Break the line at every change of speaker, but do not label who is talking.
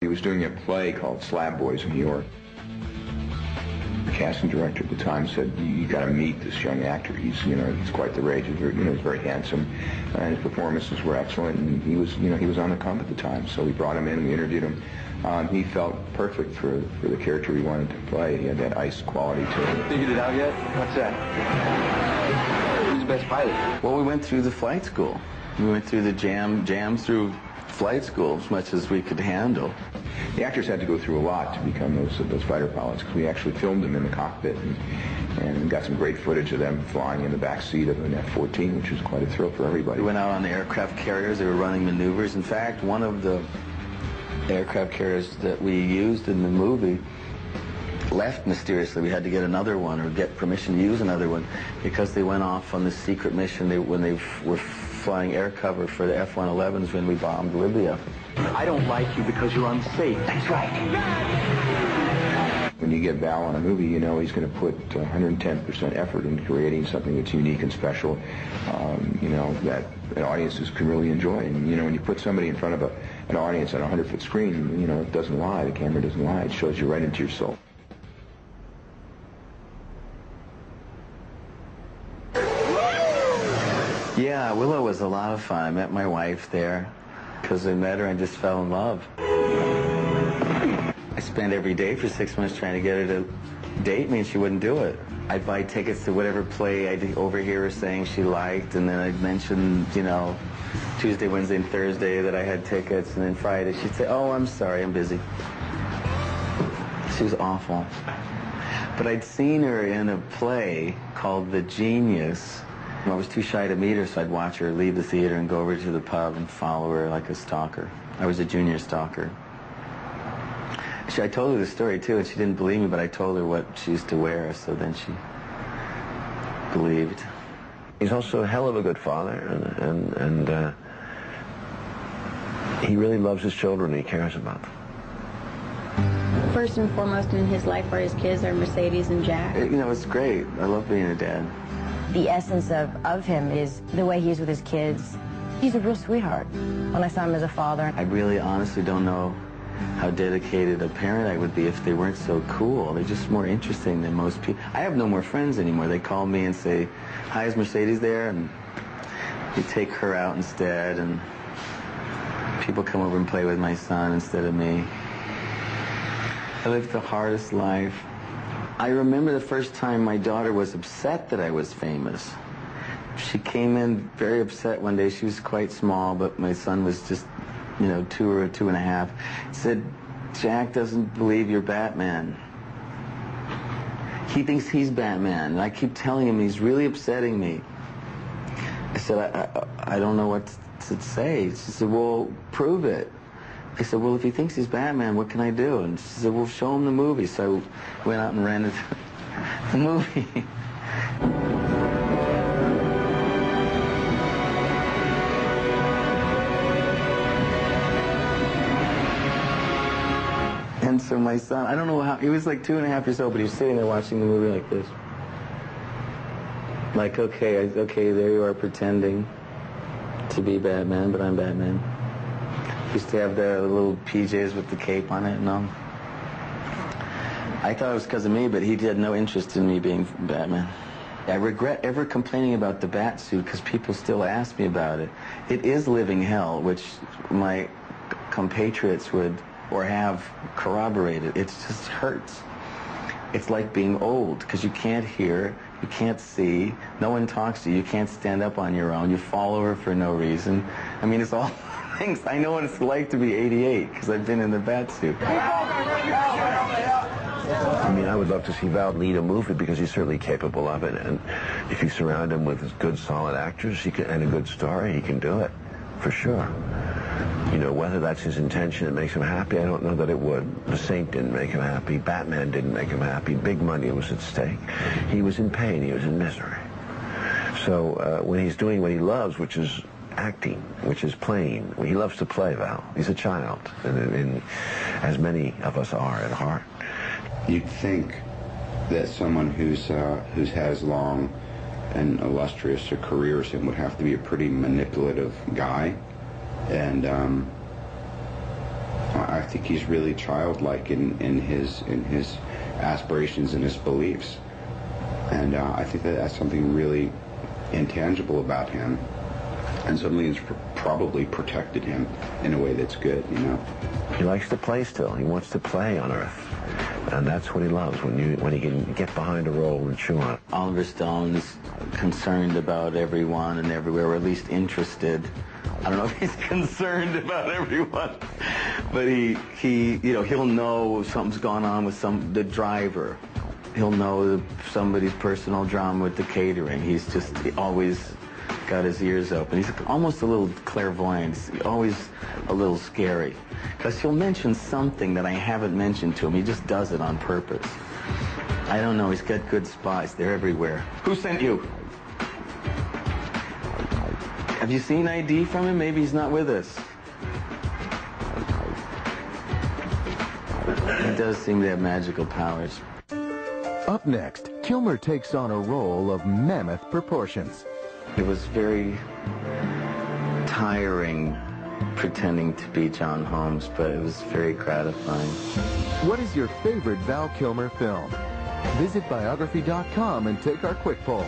He was doing a play called Slab Boys in New York. The casting director at the time said, "You got to meet this young actor. He's quite the rage. He's very handsome, and his performances were excellent. And he was on the come at the time. So we brought him in. We interviewed him. He felt perfect for the character he wanted to play. He had that ice quality to him."
Figured it out yet? What's that? Who's the best pilot?
Well, we went through the flight school. We went through the jams through flight school as much as we could handle.
The actors had to go through a lot to become those fighter pilots, because we actually filmed them in the cockpit and got some great footage of them flying in the back seat of an F-14, which was quite a thrill for everybody.
We went out on the aircraft carriers. They were running maneuvers. In fact, one of the aircraft carriers that we used in the movie left mysteriously. We had to get another one or get permission to use another one because they went off on this secret mission when they were flying air cover for the F-111s when we bombed Libya.
I don't like you because you're unsafe. That's right.
When you get Val on a movie, you know he's going to put 110% effort into creating something that's unique and special, that audiences can really enjoy. And, when you put somebody in front of an audience on a 100-foot screen, it doesn't lie. The camera doesn't lie. It shows you right into your soul.
Yeah, Willow was a lot of fun. I met my wife there because I met her and just fell in love. I spent every day for 6 months trying to get her to date me, and she wouldn't do it. I'd buy tickets to whatever play I'd overhear her saying she liked, and then I'd mention, Tuesday, Wednesday, and Thursday that I had tickets, and then Friday she'd say, "Oh, I'm sorry, I'm busy." She was awful. But I'd seen her in a play called The Genius. I was too shy to meet her, so I'd watch her leave the theater and go over to the pub and follow her like a stalker. I was a junior stalker. I told her the story, too, and she didn't believe me, but I told her what she used to wear, so then she believed.
He's also a hell of a good father, and he really loves his children. He cares about them.
First and foremost in his life are his kids, are Mercedes and Jack.
It's great. I love being a dad.
The essence of him is the way he is with his kids. He's a real sweetheart. When I saw him as a father,
I really honestly don't know how dedicated a parent I would be if they weren't so cool. They're just more interesting than most people. I have no more friends anymore. They call me and say, "Hi, is Mercedes there?" And we take her out instead, and people come over and play with my son instead of me. I lived the hardest life. I remember the first time my daughter was upset that I was famous. She came in very upset one day. She was quite small, but my son was just, 2 or 2.5. Said, "Jack doesn't believe you're Batman. He thinks he's Batman." And I keep telling him he's really upsetting me. I said, I don't know what to say. She said, "Well, prove it." I said, "Well, if he thinks he's Batman, what can I do?" And she said, "Well, show him the movie." So I went out and rented the movie. And so my son, I don't know how, he was like 2.5 years old, but he was sitting there watching the movie like this. Like, okay, there you are pretending to be Batman, but I'm Batman. Used to have the little PJs with the cape on it and all. I thought it was because of me, but he had no interest in me being Batman. I regret ever complaining about the bat suit because people still ask me about it. It is living hell, which my compatriots would or have corroborated. It just hurts. It's like being old because you can't hear, you can't see, no one talks to you, you can't stand up on your own, you fall over for no reason. I mean, it's all things. I know what it's like to be 88 because I've been in the bat suit.
I mean, I would love to see Val lead a movie because he's certainly capable of it. And if you surround him with good, solid actors and a good story, he can do it, for sure. Whether that's his intention, it makes him happy, I don't know that it would. The Saint didn't make him happy. Batman didn't make him happy. Big money was at stake. He was in pain. He was in misery. So when he's doing what he loves, which is acting, which is playing, he loves to play, Val. He's a child, and as many of us are at heart.
You'd think that someone who's has long and illustrious a career as him would have to be a pretty manipulative guy, and I think he's really childlike in his aspirations and his beliefs, and I think that's something really intangible about him, and something that's probably protected him in a way that's good, you know.
He likes to play still. He wants to play on Earth. And that's what he loves, when he can get behind a role and chew on it.
Oliver Stone's concerned about everyone and everywhere, or at least interested. I don't know if he's concerned about everyone, but he'll know if something's gone on with the driver. He'll know somebody's personal drama with the catering. He always got his ears open. He's almost a little clairvoyant. He's always a little scary. Because he'll mention something that I haven't mentioned to him. He just does it on purpose. I don't know. He's got good spies. They're everywhere. Who sent you? Have you seen ID from him? Maybe he's not with us. He does seem to have magical powers.
Up next, Kilmer takes on a role of mammoth proportions.
It was very tiring pretending to be John Holmes, but it was very gratifying.
What is your favorite Val Kilmer film? Visit biography.com and take our quick poll.